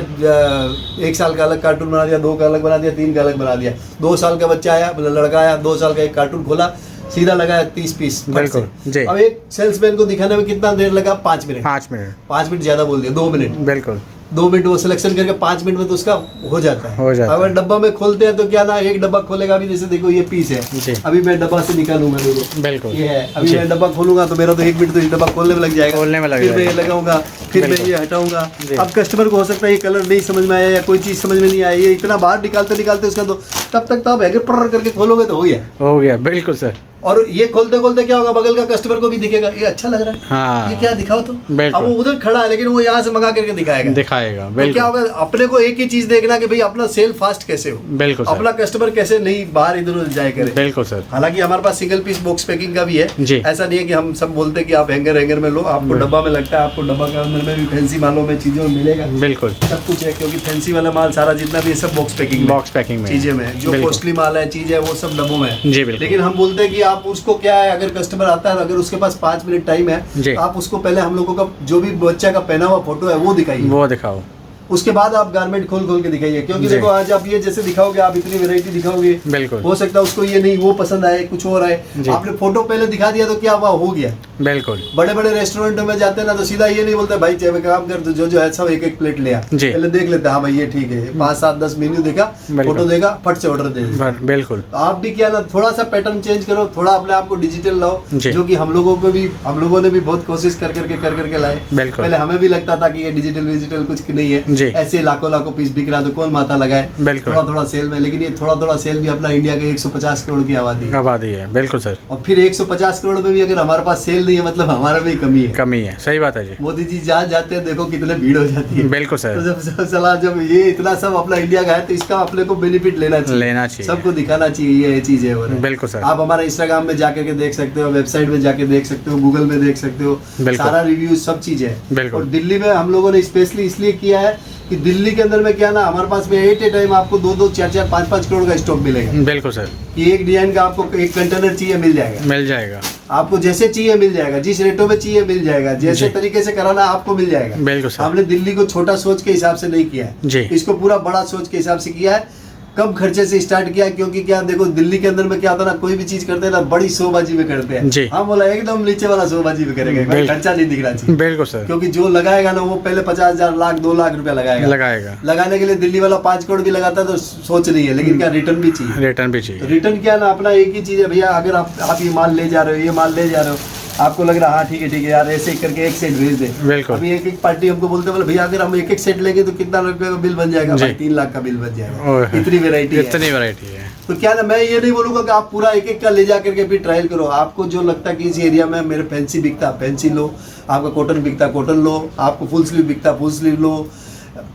Speaker 1: 1 साल का अलग कार्टून बना दिया, 2 का अलग बना दिया, 3 का अलग बना दिया। 2 साल का बच्चा आया, लड़का आया, 2 साल का एक कार्टून खोला, सीधा लगाया 30 पीस, बिल्कुल। अब एक सेल्समैन को दिखाने में कितना देर लगा? 5 मिनट। 5 मिनट ज्यादा बोल दिया, 2 मिनट, बिल्कुल। 2 मिनट वो सिलेक्शन करके 5 मिनट में तो उसका हो जाता है। अगर डब्बा में खोलते हैं तो क्या ना, एक डब्बा खोलेगा, अभी जैसे देखो ये पीस है, अभी मैं डब्बा से निकालूंगा, देखो बिल्कुल ये है, अभी मैं डब्बा खोलूंगा तो मेरा तो 1 मिनट तो इस डब्बा खोलने में लग जाएगा, फिर मैं ये लगाऊंगा, फिर मैं ये हटाऊंगा। अब कस्टमर को हो सकता है ये कलर नहीं समझ में आया, या कोई चीज समझ में नहीं आई, ये इतना बाहर निकालते निकालते उसका, तो तब तक तो आप हैंगर पर करके खोलोगे तो हो गया, बिल्कुल सर। और ये खोलते खोलते क्या होगा, बगल का कस्टमर को भी दिखेगा ये अच्छा लग रहा है,
Speaker 2: हाँ,
Speaker 1: ये क्या दिखाओ तो।
Speaker 2: बिल्कुल।
Speaker 1: अब वो उधर खड़ा है लेकिन वो यहाँ से मंगा करके दिखाएगा। तो क्या होगा, अपने को एक ही चीज देखना कि भाई अपना सेल फास्ट कैसे हो,
Speaker 2: बिल्कुल,
Speaker 1: अपना कस्टमर कैसे नहीं बाहर इधर उधर जाए करे।
Speaker 2: बिल्कुल सर।
Speaker 1: हालांकि हमारे पास सिंगल पीस बॉक्स पैकिंग का भी है
Speaker 2: जी।
Speaker 1: ऐसा नहीं है कि हम सब बोलते कि आप हैंगर में लो, आपको डब्बा में लगता है, आपको डब्बा के अंदर में भी फैंसी मालों में चीजों में मिलेगा,
Speaker 2: बिल्कुल
Speaker 1: सब कुछ है, क्योंकि फैंसी वाला माल सारा जितना भी है सब बॉक्स पैकिंग में चीजें में, जो कॉस्टली माल है चीज है वो सब डब्बों में है।
Speaker 2: जी बिल्कुल।
Speaker 1: लेकिन हम बोलते हैं कि आप उसको क्या है, अगर कस्टमर आता है अगर उसके पास 5 मिनट टाइम है तो आप उसको पहले हम लोगों का जो भी बच्चा का पहना हुआ फोटो है वो दिखाइए,
Speaker 2: वो दिखाओ,
Speaker 1: उसके बाद आप गारमेंट खोल के दिखाइए। क्योंकि देखो आज आप ये जैसे दिखाओगे, आप इतनी वैरायटी दिखाओगे,
Speaker 2: बिल्कुल
Speaker 1: हो सकता है उसको ये नहीं वो पसंद आए, कुछ और आए, आपने फोटो पहले दिखा दिया तो क्या हुआ, हो गया।
Speaker 2: बिल्कुल।
Speaker 1: बड़े बड़े रेस्टोरेंटों में जाते हैं ना तो सीधा ये नहीं बोलते भाई चाहे काम कर, तो जो है सब एक प्लेट ले आ, पहले देख लेते हैं, हाँ भाई ये ठीक है, 5 7 10 मेन्यू देखा, फोटो देखा, फट से ऑर्डर दे दे।
Speaker 2: बिल्कुल।
Speaker 1: आप भी क्या ना थोड़ा सा पैटर्न चेंज करो, थोड़ा अपने आप को डिजिटल लाओ, जो कि हम लोगों ने भी बहुत कोशिश कर करके लाए। पहले हमें भी लगता था कि ये डिजिटल कुछ नहीं है, ऐसे लाखों पीस बिक रहा तो कौन माथा लगाए, थोड़ा सेल में। लेकिन ये थोड़ा सेल भी अपना इंडिया के 150 करोड़ की आबादी है। बिल्कुल सर। और फिर 150 करोड़ में भी अगर हमारे पास सेल नहीं है मतलब हमारा भी कमी है।
Speaker 2: सही बात है जी।
Speaker 1: मोदी जी जहाँ जाते हैं देखो कितने भीड़ हो जाती है।
Speaker 2: बिल्कुल सर।
Speaker 1: तो जब ये इतना सब अपना इंडिया का है तो इसका अपने को बेनिफिट लेना चाहिए, सबको दिखाना चाहिए ये चीज है। बिल्कुल सर। आप हमारा इंस्टाग्राम में जाकर के देख सकते हो, वेबसाइट में जाके देख सकते हो, गूगल में देख सकते हो, सारा रिव्यू सब चीज है। और दिल्ली में हम लोगों ने स्पेशली इसलिए किया है कि दिल्ली के अंदर में क्या ना हमारे पास में एट ए टाइम आपको 2-2, 4-4, 5-5 करोड़ का स्टॉक मिलेगा। बिल्कुल सर। कि एक डिजाइन का आपको एक कंटेनर चाहिए मिल जाएगा, आपको जैसे चाहिए मिल जाएगा, जिस रेटों में चाहिए मिल जाएगा, जैसे तरीके से कराना आपको मिल जाएगा। बिल्कुल सर। हमने दिल्ली को छोटा सोच के हिसाब से नहीं किया है, इसको पूरा बड़ा सोच के हिसाब से किया है, कम खर्चे से स्टार्ट किया। क्योंकि क्या देखो दिल्ली के अंदर में क्या होता है ना, कोई भी चीज करते हैं ना बड़ी शोबाजी में करते हैं। हाँ बोला एकदम नीचे वाला शोबाजी में करेंगे, खर्चा नहीं दिखना चाहिए। बिल्कुल सर। क्योंकि जो लगाएगा ना वो पहले 50,000 लाख 2 लाख रुपया लगाएगा। लगाने के लिए दिल्ली वाला 5 करोड़ भी लगाता है तो सोच नहीं है, लेकिन क्या रिटर्न भी चाहिए। रिटर्न क्या ना अपना एक ही चीज है भैया, अगर आप ये माल ले जा रहे हो, आपको लग रहा हाँ ठीक है यार ऐसे करके एक सेट भेज दे। बिल्कुल। अभी एक पार्टी हमको बोलते बोले भैया अगर हम एक सेट लेंगे तो कितना रुपए का बिल बन जाएगा, भाई 3 लाख का बिल बन जाएगा। इतनी वैरायटी है। तो क्या ना मैं ये नहीं बोलूंगा कि आप पूरा एक का ले जा करके फिर ट्रायल करो। आपको जो लगता है कि इस एरिया में मेरे फैंसी बिकता फैंसी लो, आपका कॉटन बिकता कॉटन लो, आपको फुल स्लीव बिकता फुल स्लीव लो।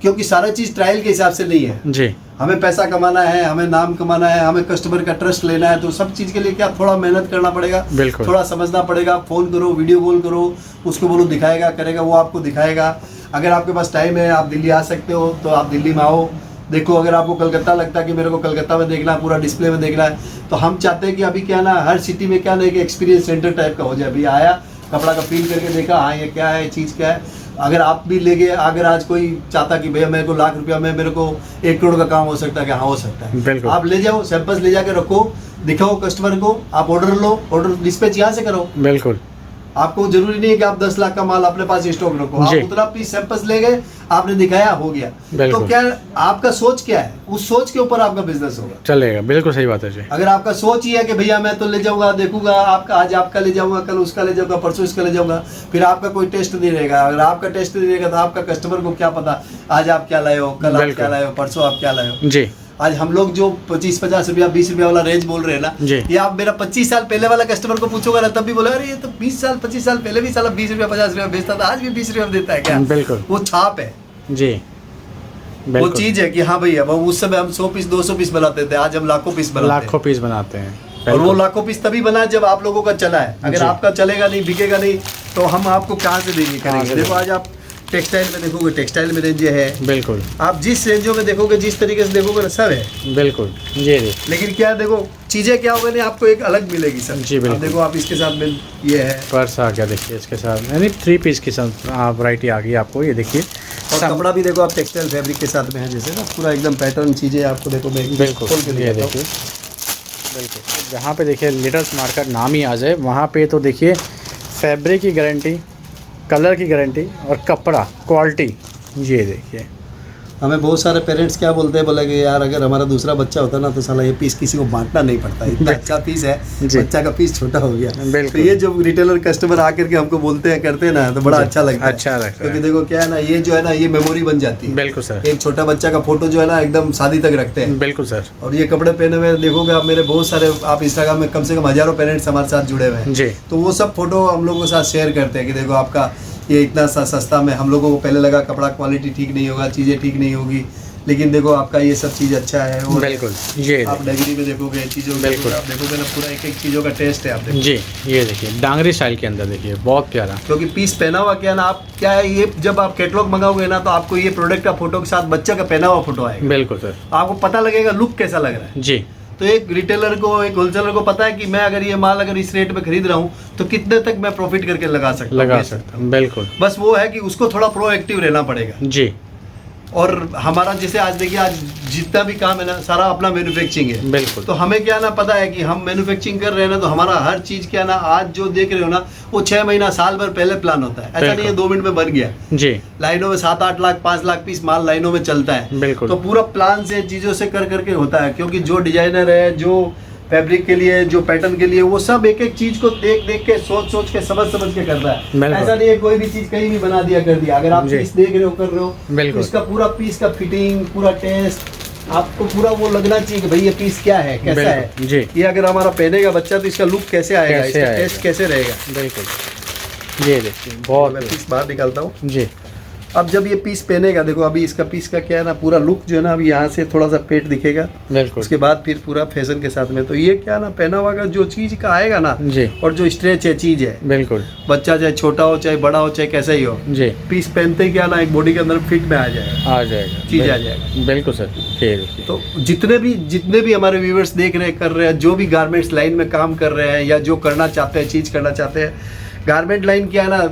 Speaker 1: क्योंकि सारा चीज ट्रायल के हिसाब से नहीं है जी। हमें पैसा कमाना है, हमें नाम कमाना है, हमें कस्टमर का ट्रस्ट लेना है, तो सब चीज के लिए क्या थोड़ा मेहनत करना पड़ेगा, थोड़ा समझना पड़ेगा। फोन करो, वीडियो कॉल करो, उसको बोलो दिखाएगा करेगा, वो आपको दिखाएगा। अगर आपके पास टाइम है आप दिल्ली आ सकते हो तो आप दिल्ली में आओ, देखो। अगर आपको कलकत्ता लगता है कि मेरे को कलकत्ता में देखना है, पूरा डिस्प्ले में देखना है, तो हम चाहते हैं कि अभी क्या ना हर सिटी में क्या ना एक एक्सपीरियंस सेंटर टाइप का हो जाए। अभी आया कपड़ा का फील करके देखा, हाँ ये क्या है, चीज़ क्या है। अगर आप भी ले गए, अगर आज कोई चाहता कि भैया मेरे को लाख रुपया में मेरे को 1 करोड़ का काम हो सकता है, कि हाँ हो सकता है, आप ले जाओ, सैंपल्स ले जाके रखो, दिखाओ कस्टमर को, आप ऑर्डर लो, ऑर्डर डिस्पैच यहाँ से करो। बिल्कुल। आपको जरूरी नहीं है कि आप 10 लाख का माल अपने पास स्टॉक रखो, आप उतना पीस सैंपल्स ले गए, आपने दिखाया, हो गया। तो क्या आपका सोच क्या है, उस सोच के ऊपर आपका बिजनेस होगा, चलेगा। बिल्कुल सही बात है जी। अगर आपका सोच ही है कि भैया मैं तो ले जाऊंगा, देखूंगा, आपका आज आपका ले जाऊंगा, कल उसका ले जाऊंगा, परसों इसका ले जाऊंगा, फिर आपका कोई टेस्ट नहीं रहेगा। अगर आपका टेस्ट नहीं रहेगा तो आपका कस्टमर को क्या पता आज आप क्या लाए हो, कल आप क्या लाए हो, परसों आप क्या लाए हो जी। आज हम लोग जो 25-50 रुपया 20 रुपया वाला रेंज बोल रहे हैं ना, ये आप मेरा 25 साल पहले वाला कस्टमर को पूछोगे ना तब भी बोले अरे ये तो 20 साल 25 साल पहले भी साला 20 रुपया 50 रुपया बेचता था, आज भी 20 रुपया देता है क्या। बिल्कुल। वो छाप है जी, वो चीज है कि हाँ भैया वो उस समय हम 100 पीस 200 पीस बनाते थे, आज हम लाखों पीस बनाते हैं। और वो लाखों पीस तभी बना जब आप लोगों का चला है। अगर आपका चलेगा नहीं, बिकेगा नहीं, तो हम आपको कहाँ से देंगे, करेंगे। देखो आज आप टेक्सटाइल में देखोगे, टेक्सटाइल में रेंज है। बिल्कुल। आप जिस रेंजों में देखोगे, जिस तरीके से देखोगे ना, सब है। बिल्कुल जी। लेकिन क्या देखो चीजें क्या होगा ना, आपको एक अलग मिलेगी सर जी। बिल्कुल। देखो आप इसके साथ में ये है पर्स आ गया, देखिए इसके साथ यानी 3 पीस की वैरायटी आ गई आपको, ये देखिए। और कपड़ा भी देखो आप टेक्सटाइल फैब्रिक के साथ में है, जैसे ना पूरा एकदम पैटर्न चीजें आपको देखो। बिल्कुल ये देखिए। बिल्कुल। जहाँ पे देखिए लिटिल स्मार्ट का नाम ही आ जाए, वहाँ पे तो देखिए फैब्रिक की गारंटी, कलर की गारंटी और कपड़ा क्वालिटी, ये देखिए हमें बहुत सारे पेरेंट्स क्या बोलते हैं, बोले कि यार अगर हमारा दूसरा बच्चा होता ना तो साला ये पीस किसी को बांटना नहीं पड़ता, इतना अच्छा पीस है, बच्चा का पीस छोटा हो गया। तो ये जो रिटेलर कस्टमर आकर के हमको बोलते हैं करते हैं ना तो बड़ा अच्छा लगता है।
Speaker 2: अच्छा लगता है
Speaker 1: क्योंकि देखो क्या है ना, ये जो है ना ये मेमोरी बन जाती है।
Speaker 2: बिल्कुल सर।
Speaker 1: एक छोटा बच्चा का फोटो जो है ना एकदम शादी तक रखते हैं।
Speaker 2: बिल्कुल सर।
Speaker 1: और ये कपड़े पहने हुए देखोगे आप, मेरे बहुत सारे आप इंस्टाग्राम में कम से कम हजारों पेरेंट्स हमारे साथ जुड़े हुए हैं
Speaker 2: जी।
Speaker 1: तो वो सब फोटो हम लोगों के साथ शेयर करते हैं कि देखो आपका ये इतना सस्ता में, हम लोगों को पहले लगा कपड़ा क्वालिटी ठीक नहीं होगा, चीज़ें ठीक नहीं होगी, लेकिन देखो आपका ये सब चीज़ अच्छा है। और
Speaker 2: बिल्कुल ये
Speaker 1: आप डांगरी में देखोगे चीज़ों में,
Speaker 2: बिल्कुल
Speaker 1: आप देखोगे ना पूरा एक एक चीज़ों का टेस्ट है आप देखो।
Speaker 2: जी। ये देखिए डांगरी स्टाइल के अंदर देखिए बहुत प्यारा,
Speaker 1: क्योंकि पीस पहना हुआ क्या ना, आप क्या है ये जब आप कैटलॉग मंगाओगे ना तो आपको ये प्रोडक्ट का फोटो के साथ बच्चा का पहना हुआ फोटो आएगा।
Speaker 2: बिल्कुल सर।
Speaker 1: आपको पता लगेगा लुक कैसा लग रहा है
Speaker 2: जी।
Speaker 1: तो एक रिटेलर को, एक होलसेलर को पता है कि मैं अगर ये माल अगर इस रेट में खरीद रहा हूँ तो कितने तक मैं प्रॉफिट करके लगा सकता हूँ।
Speaker 2: बिल्कुल।
Speaker 1: बस वो है कि उसको थोड़ा प्रोएक्टिव रहना पड़ेगा
Speaker 2: जी।
Speaker 1: और हमारा जैसे आज देखिए, आज जितना भी काम है ना सारा अपना मैन्युफैक्चरिंग है।
Speaker 2: बिल्कुल।
Speaker 1: तो हमें क्या ना पता है कि हम मैन्युफैक्चरिंग कर रहे हैं ना तो हमारा हर चीज क्या ना, आज जो देख रहे हो ना वो 6 महीना साल भर पहले प्लान होता है। ऐसा नहीं है 2 मिनट में बन गया।
Speaker 2: जी।
Speaker 1: लाइनों में 7-8 लाख 5 लाख पीस माल लाइनों में चलता है।
Speaker 2: बिल्कुल।
Speaker 1: तो पूरा प्लान से चीजों से कर करके होता है, क्योंकि जो डिजाइनर है, जो फैब्रिक के लिए, जो पैटर्न के लिए, वो सब एक एक चीज को देख देख के सोच के समझ के करता है। ऐसा नहीं है कोई भी चीज कहीं भी बना दिया कर दिया। अगर आप पीस देख रहे हो कर रहे हो,
Speaker 2: बिल्कुल,
Speaker 1: इसका पूरा पीस का फिटिंग, पूरा टेस्ट आपको पूरा वो लगना चाहिए कि भाई ये पीस क्या है, कैसा है
Speaker 2: जी।
Speaker 1: ये अगर हमारा पहनेगा बच्चा तो इसका लुक कैसे आएगा, इसका टेस्ट कैसे रहेगा।
Speaker 2: बिल्कुल। ये देखिए बहुत,
Speaker 1: मैं पीस बाहर निकालता हूँ
Speaker 2: जी।
Speaker 1: अब जब ये पीस पहनेगा, देखो अभी इसका पीस का क्या है ना, पूरा लुक जो है ना, अभी यहाँ से थोड़ा सा पेट दिखेगा,
Speaker 2: बिल्कुल।
Speaker 1: उसके बाद फिर पूरा फैशन के साथ में, तो ये क्या ना पहना हुआ का जो चीज का आएगा ना
Speaker 2: जी,
Speaker 1: और जो स्ट्रेच है चीज है,
Speaker 2: बिल्कुल,
Speaker 1: बच्चा चाहे छोटा हो चाहे बड़ा हो चाहे कैसा ही हो
Speaker 2: जी,
Speaker 1: पीस पहनते ही क्या ना एक बॉडी के अंदर फिट में आ जाएगा, चीज आ जाएगा।
Speaker 2: बिल्कुल सर।
Speaker 1: तो जितने भी हमारे व्यूअर्स देख रहे हैं, कर रहे हैं, जो भी गारमेंट्स लाइन में काम कर रहे हैं या जो करना चाहते हैं, चीज करना चाहते हैं, गारमेंट लाइन क्या है ना,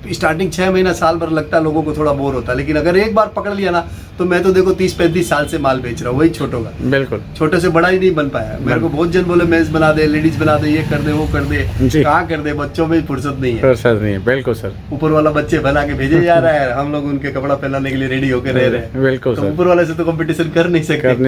Speaker 1: स्टार्टिंग 6 महीना साल भर लगता है, लोगों को थोड़ा बोर होता है, लेकिन अगर एक बार पकड़ लिया ना तो मैं तो देखो 30-35 साल से माल बेच रहा हूँ, वही छोटों का।
Speaker 2: बिल्कुल।
Speaker 1: छोटे से बड़ा ही नहीं बन पाया। मेरे को बहुत जन बोले मेंस बना दे, लेडीज बना दे, ये कर दे, वो कर दे, कहाँ कर दे, बच्चों में फुर्सत नहीं है।
Speaker 2: फुर्सत नहीं है, बिल्कुल सर।
Speaker 1: ऊपर वाला बच्चे बना के भेजे जा रहा है, हम लोग उनके कपड़ा पहनाने के लिए रेडी होकर रह रहे हैं।
Speaker 2: बिल्कुल
Speaker 1: तो ऊपर वाले से तो कंपटीशन कर नहीं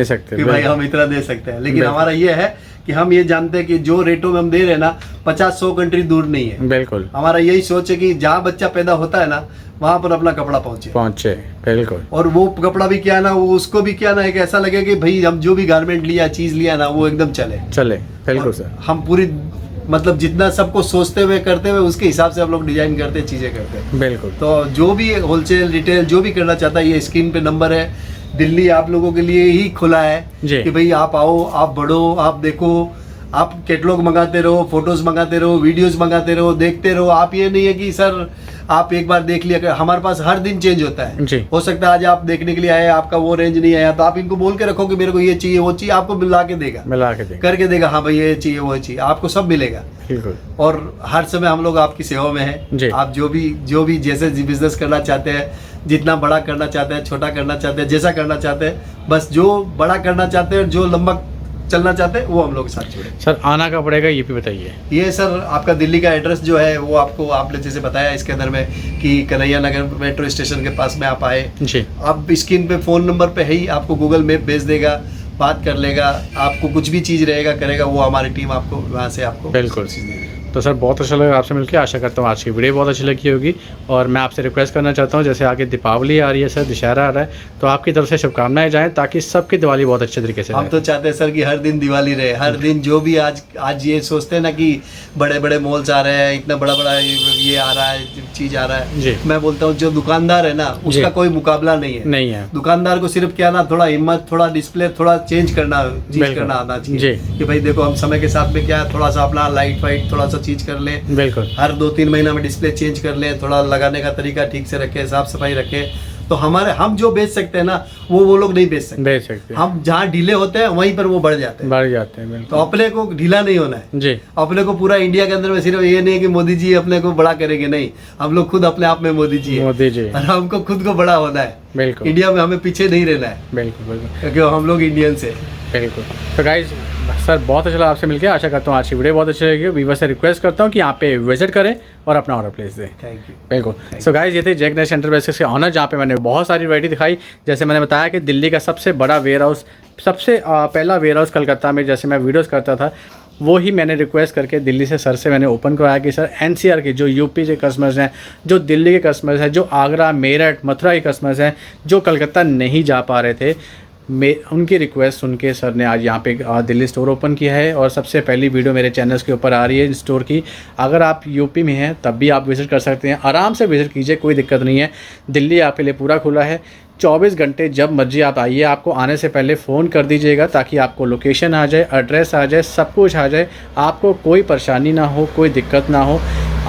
Speaker 1: सकते कि भाई हम इतना दे सकते हैं, लेकिन हमारा ये है कि हम ये जानते हैं कि जो रेटों में हम दे रहे हैं ना 50-100 कंट्री दूर नहीं है।
Speaker 2: बिल्कुल।
Speaker 1: हमारा यही सोच है कि जहाँ बच्चा पैदा होता है ना वहाँ पर अपना कपड़ा पहुँचे।
Speaker 2: बिल्कुल।
Speaker 1: और वो कपड़ा भी क्या ना, वो उसको भी क्या ना एक ऐसा लगे कि भाई हम जो भी गारमेंट लिया, चीज लिया ना, वो एकदम चले।
Speaker 2: बिल्कुल सर।
Speaker 1: हम पूरी मतलब जितना सबको सोचते हुए करते हुए उसके हिसाब से हम लोग डिजाइन करते, चीजें करते हैं।
Speaker 2: बिल्कुल।
Speaker 1: तो जो भी होलसेल रिटेल जो भी करना चाहता है, ये स्क्रीन पे नंबर है, दिल्ली आप लोगों के लिए ही खुला है कि भाई आप आओ, आप बढ़ो, आप देखो, आप कैटलॉग मंगाते रहो, फोटोज मंगाते रहो, वीडियोस मंगाते रहो, देखते रहो। आप ये नहीं है कि सर आप एक बार देख लिया, हमारे पास हर दिन चेंज होता है
Speaker 2: जी।
Speaker 1: हो सकता है आज आप देखने के लिए आए, आपका वो रेंज नहीं आया, तो आप इनको बोल के रखो कि मेरे को ये चाहिए, वो चाहिए, आपको मिला के देगा, करके देगा, हाँ भाई ये चाहिए, वो चाहिए, आपको सब मिलेगा।
Speaker 2: बिल्कुल।
Speaker 1: और हर समय हम लोग आपकी सेवा में हैं। आप जो भी जैसे बिजनेस करना चाहते हैं, जितना बड़ा करना चाहते हैं, छोटा करना चाहते हैं, जैसा करना चाहते हैं, बस जो बड़ा करना चाहते हैं, जो लंबा चलना चाहते हैं, वो हम लोग के साथ जुड़े।
Speaker 2: सर आना कब पड़ेगा ये भी बताइए।
Speaker 1: ये सर आपका दिल्ली का एड्रेस जो है वो आपको, आपने जैसे बताया इसके अंदर में कि कन्हैया नगर मेट्रो स्टेशन के पास में आप आए जी। आप स्क्रीन पे फ़ोन नंबर पे है ही, आपको गूगल मैप भेज देगा, बात कर लेगा, आपको कुछ भी चीज़ रहेगा करेगा, वो हमारी टीम आपको वहाँ से आपको
Speaker 2: बिल्कुल चीज़ देगी। तो सर बहुत अच्छा लगा आपसे मिलकर, आशा करता हूँ आज की वीडियो बहुत अच्छी लगी होगी। और मैं आपसे रिक्वेस्ट करना चाहता हूँ, जैसे आगे दीपावली आ रही है सर, दशहरा आ रहा है, तो आपकी तरफ से शुभकामनाएं जाएं ताकि सबकी दिवाली बहुत अच्छे तरीके से।
Speaker 1: हम तो चाहते हैं सर कि हर दिन दिवाली रहे, हर दिन जो भी आज ये सोचते हैं ना कि बड़े बड़े मॉल्स आ रहे हैं, इतना बड़ा ये आ रहा है, चीज़ आ रहा है जी। मैं बोलता हूँ जो दुकानदार है ना उसका कोई मुकाबला नहीं है। दुकानदार को सिर्फ क्या ना थोड़ा हिम्मत, थोड़ा डिस्प्ले, थोड़ा चेंज करना आना चाहिए कि भाई देखो हम समय के साथ में क्या थोड़ा सा अपना लाइट फाइट थोड़ा सा चीज कर ले, बिल्कुल हर 2-3 महीना में डिस्प्ले चेंज कर ले, थोड़ा लगाने का तरीका ठीक से रखे, साफ सफाई रखे, तो हम जो बेच सकते हैं ना वो लोग नहीं बेच सकते। हम जहाँ ढीले होते हैं वहीं पर वो बढ़ जाते हैं। तो अपने को ढीला नहीं होना है जी। अपने को पूरा इंडिया के अंदर में सिर्फ ये नहीं है कि मोदी जी अपने को बड़ा करेंगे, नहीं, हम लोग खुद अपने आप में मोदी जी है और हमको खुद को बड़ा होना है। बिल्कुल। इंडिया में हमें पीछे नहीं रहना है, बिल्कुल, क्योंकि हम लोग इंडियंस है। बिल्कुल। तो गाइस
Speaker 2: सर बहुत अच्छा लगा आपसे मिलकर, आशा करता हूँ आज की वीडियो बहुत अच्छी लगी। वीवर से रिक्वेस्ट करता हूँ कि यहाँ पे विजिट करें और अपना ऑर्डर प्लेस दें।
Speaker 1: Thank you.
Speaker 2: बिल्कुल। सो गाइस, ये थे जैक नेक्स्ट एंटरप्राइजेस के ऑनर, जहाँ पे मैंने बहुत सारी वैरायटी दिखाई। जैसे मैंने बताया कि दिल्ली का सबसे बड़ा वेयर हाउस, सबसे पहला वेयर हाउस कलकत्ता में जैसे मैं वीडियोस करता था, वो ही मैंने रिक्वेस्ट करके दिल्ली से सर से मैंने ओपन करवाया कि सर एनसीआर के जो यूपी के कस्टमर्स हैं, जो दिल्ली के कस्टमर्स हैं, जो आगरा, मेरठ, मथुरा के कस्टमर्स हैं, जो कलकत्ता नहीं जा पा रहे थे, उनकी रिक्वेस्ट सुन के सर ने आज यहाँ पे दिल्ली स्टोर ओपन किया है। और सबसे पहली वीडियो मेरे चैनल्स के ऊपर आ रही है स्टोर की। अगर आप यूपी में हैं तब भी आप विज़िट कर सकते हैं, आराम से विज़िट कीजिए, कोई दिक्कत नहीं है। दिल्ली आपके लिए पूरा खुला है, 24 घंटे जब मर्जी आप आइए। आपको आने से पहले फ़ोन कर दीजिएगा ताकि आपको लोकेशन आ जाए, एड्रेस आ जाए, सब कुछ आ जाए, आपको कोई परेशानी ना हो, कोई दिक्कत ना हो।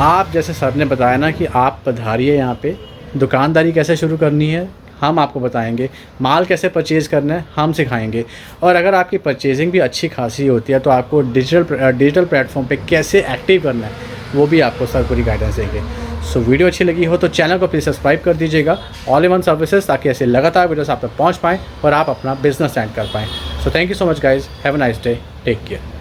Speaker 2: आप जैसे सर ने बताया ना कि आप पधारिए यहाँ पे, दुकानदारी कैसे शुरू करनी है हम आपको बताएंगे, माल कैसे परचेज़ करना है हम सिखाएंगे, और अगर आपकी परचेजिंग भी अच्छी खासी होती है तो आपको डिजिटल प्लेटफॉर्म पे कैसे एक्टिव करना है वो भी आपको सर पूरी गाइडेंस देंगे। सो वीडियो अच्छी लगी हो तो चैनल को प्लीज़ सब्सक्राइब कर दीजिएगा, ऑल इन वन सर्विसेज, ताकि ऐसे लगातार वीडियोस आप तक पहुँच पाएँ और आप अपना बिजनेस स्टार्ट कर पाएँ। So thank you so much guys, have a nice day, take care.